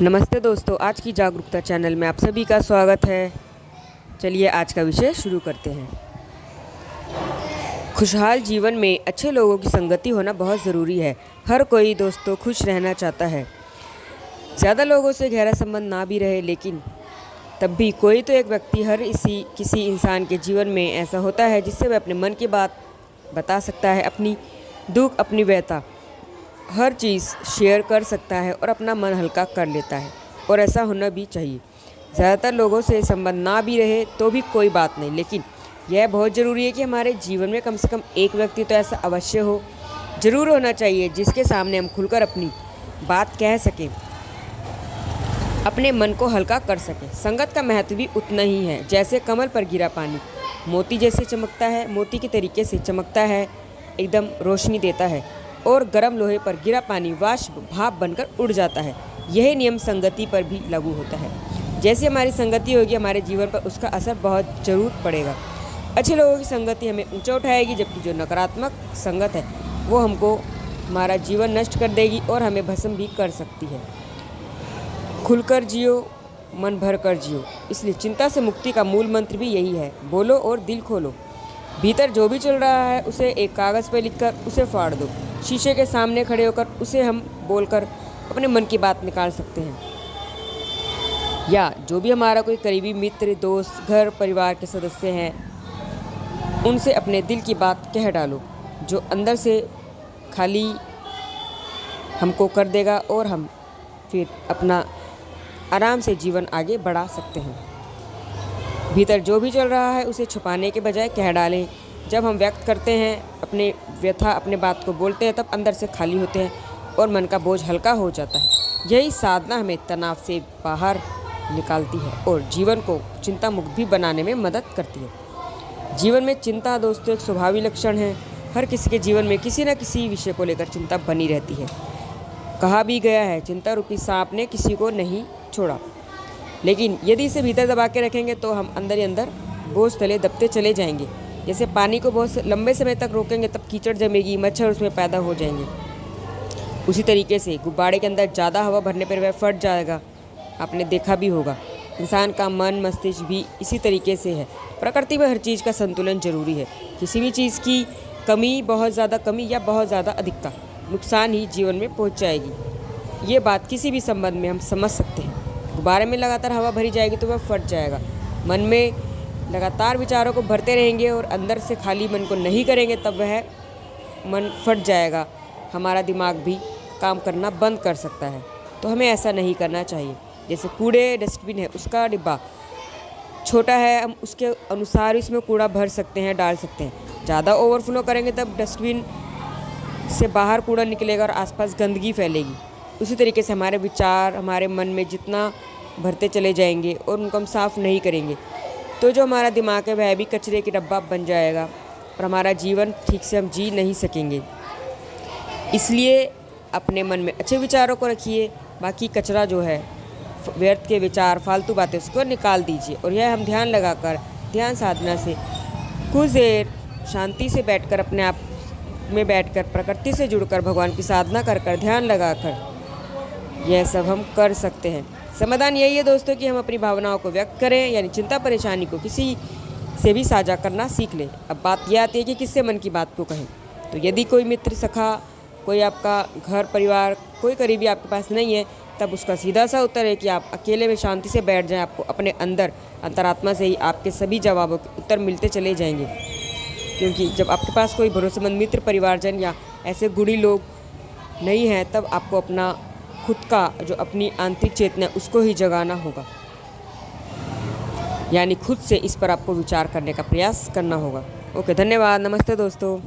नमस्ते दोस्तों, आज की जागरूकता चैनल में आप सभी का स्वागत है। चलिए आज का विषय शुरू करते हैं। खुशहाल जीवन में अच्छे लोगों की संगति होना बहुत ज़रूरी है। हर कोई दोस्तों खुश रहना चाहता है। ज़्यादा लोगों से गहरा संबंध ना भी रहे, लेकिन तब भी कोई तो एक व्यक्ति किसी इंसान के जीवन में ऐसा होता है जिससे वह अपने मन की बात बता सकता है, अपनी दुख, अपनी व्यथा, हर चीज़ शेयर कर सकता है और अपना मन हल्का कर लेता है। और ऐसा होना भी चाहिए। ज़्यादातर लोगों से संबंध ना भी रहे तो भी कोई बात नहीं, लेकिन यह बहुत ज़रूरी है कि हमारे जीवन में कम से कम एक व्यक्ति तो ऐसा अवश्य ज़रूर होना चाहिए जिसके सामने हम खुलकर अपनी बात कह सकें, अपने मन को हल्का कर सकें। संगत का महत्व भी उतना ही है जैसे कमल पर गिरा पानी मोती जैसे चमकता है, मोती के तरीके से चमकता है, एकदम रोशनी देता है, और गर्म लोहे पर गिरा पानी वाष्प भाप बनकर उड़ जाता है। यही नियम संगति पर भी लागू होता है। जैसे हमारी संगति होगी, हमारे जीवन पर उसका असर बहुत ज़रूर पड़ेगा। अच्छे लोगों की संगति हमें ऊंचा उठाएगी, जबकि जो नकारात्मक संगत है वो हमको हमारा जीवन नष्ट कर देगी और हमें भस्म भी कर सकती है। खुलकर जियो, मन भर कर जियो। इसलिए चिंता से मुक्ति का मूल मंत्र भी यही है, बोलो और दिल खोलो। भीतर जो भी चल रहा है उसे एक कागज़ पर लिखकर उसे फाड़ दो। शीशे के सामने खड़े होकर उसे हम बोलकर अपने मन की बात निकाल सकते हैं। या जो भी हमारा कोई करीबी मित्र, दोस्त, घर परिवार के सदस्य हैं, उनसे अपने दिल की बात कह डालो, जो अंदर से खाली हमको कर देगा और हम फिर अपना आराम से जीवन आगे बढ़ा सकते हैं। भीतर जो भी चल रहा है उसे छुपाने के बजाय कह डालें। जब हम व्यक्त करते हैं अपने व्यथा, अपने बात को बोलते हैं, तब अंदर से खाली होते हैं और मन का बोझ हल्का हो जाता है। यही साधना हमें तनाव से बाहर निकालती है और जीवन को चिंता मुक्त भी बनाने में मदद करती है। जीवन में चिंता दोस्तों एक स्वाभाविक लक्षण है। हर किसी के जीवन में किसी न किसी विषय को लेकर चिंता बनी रहती है। कहा भी गया है, चिंता रूपी सांप ने किसी को नहीं छोड़ा। लेकिन यदि इसे भीतर दबा के रखेंगे तो हम अंदर ही अंदर बोझ तले दबते चले जाएंगे। जैसे पानी को बहुत लंबे समय तक रोकेंगे तब कीचड़ जमेगी, मच्छर उसमें पैदा हो जाएंगे। उसी तरीके से गुब्बारे के अंदर ज़्यादा हवा भरने पर वह फट जाएगा। आपने देखा भी होगा। इंसान का मन, मस्तिष्क भी इसी तरीके से है। प्रकृति में हर चीज़ का संतुलन जरूरी है। किसी भी चीज़ की कमी, बहुत ज़्यादा कमी या बहुत ज़्यादा अधिकता नुकसान ही जीवन में पहुँच जाएगी। ये बात किसी भी संबंध में हम समझ सकते हैं। गुब्बारे में लगातार हवा भरी जाएगी तो वह फट जाएगा। मन में लगातार विचारों को भरते रहेंगे और अंदर से खाली मन को नहीं करेंगे तब वह मन फट जाएगा। हमारा दिमाग भी काम करना बंद कर सकता है। तो हमें ऐसा नहीं करना चाहिए। जैसे कूड़े डस्टबिन है, उसका डिब्बा छोटा है, हम उसके अनुसार इसमें कूड़ा भर सकते हैं, डाल सकते हैं। ज़्यादा ओवरफ्लो करेंगे तब डस्टबिन से बाहर कूड़ा निकलेगा और आसपास गंदगी फैलेगी। उसी तरीके से हमारे विचार हमारे मन में जितना भरते चले जाएंगे और उनको हम साफ़ नहीं करेंगे तो जो हमारा दिमाग है वह भी कचरे की डब्बा बन जाएगा और हमारा जीवन ठीक से हम जी नहीं सकेंगे। इसलिए अपने मन में अच्छे विचारों को रखिए। बाकी कचरा जो है, व्यर्थ के विचार, फालतू बातें, उसको निकाल दीजिए। और यह हम ध्यान लगाकर, ध्यान साधना से कुछ देर शांति से बैठकर, अपने आप में बैठकर, प्रकृति से जुड़कर, भगवान की साधना कर कर, ध्यान लगाकर यह सब हम कर सकते हैं। समाधान यही है दोस्तों कि हम अपनी भावनाओं को व्यक्त करें, यानी चिंता परेशानी को किसी से भी साझा करना सीख लें। अब बात यह आती है कि किससे मन की बात को कहें। तो यदि कोई मित्र, सखा, कोई आपका घर परिवार, कोई करीबी आपके पास नहीं है, तब उसका सीधा सा उत्तर है कि आप अकेले में शांति से बैठ जाएं। आपको अपने अंतरात्मा से ही आपके सभी जवाबों के उत्तर मिलते चले जाएंगे। क्योंकि जब आपके पास कोई भरोसेमंद मित्र, परिवारजन या ऐसे गुणी लोग नहीं हैं, तब आपको अपना खुद का जो अपनी आंतरिक चेतना है उसको ही जगाना होगा। यानी खुद से इस पर आपको विचार करने का प्रयास करना होगा। ओके, धन्यवाद। नमस्ते दोस्तों।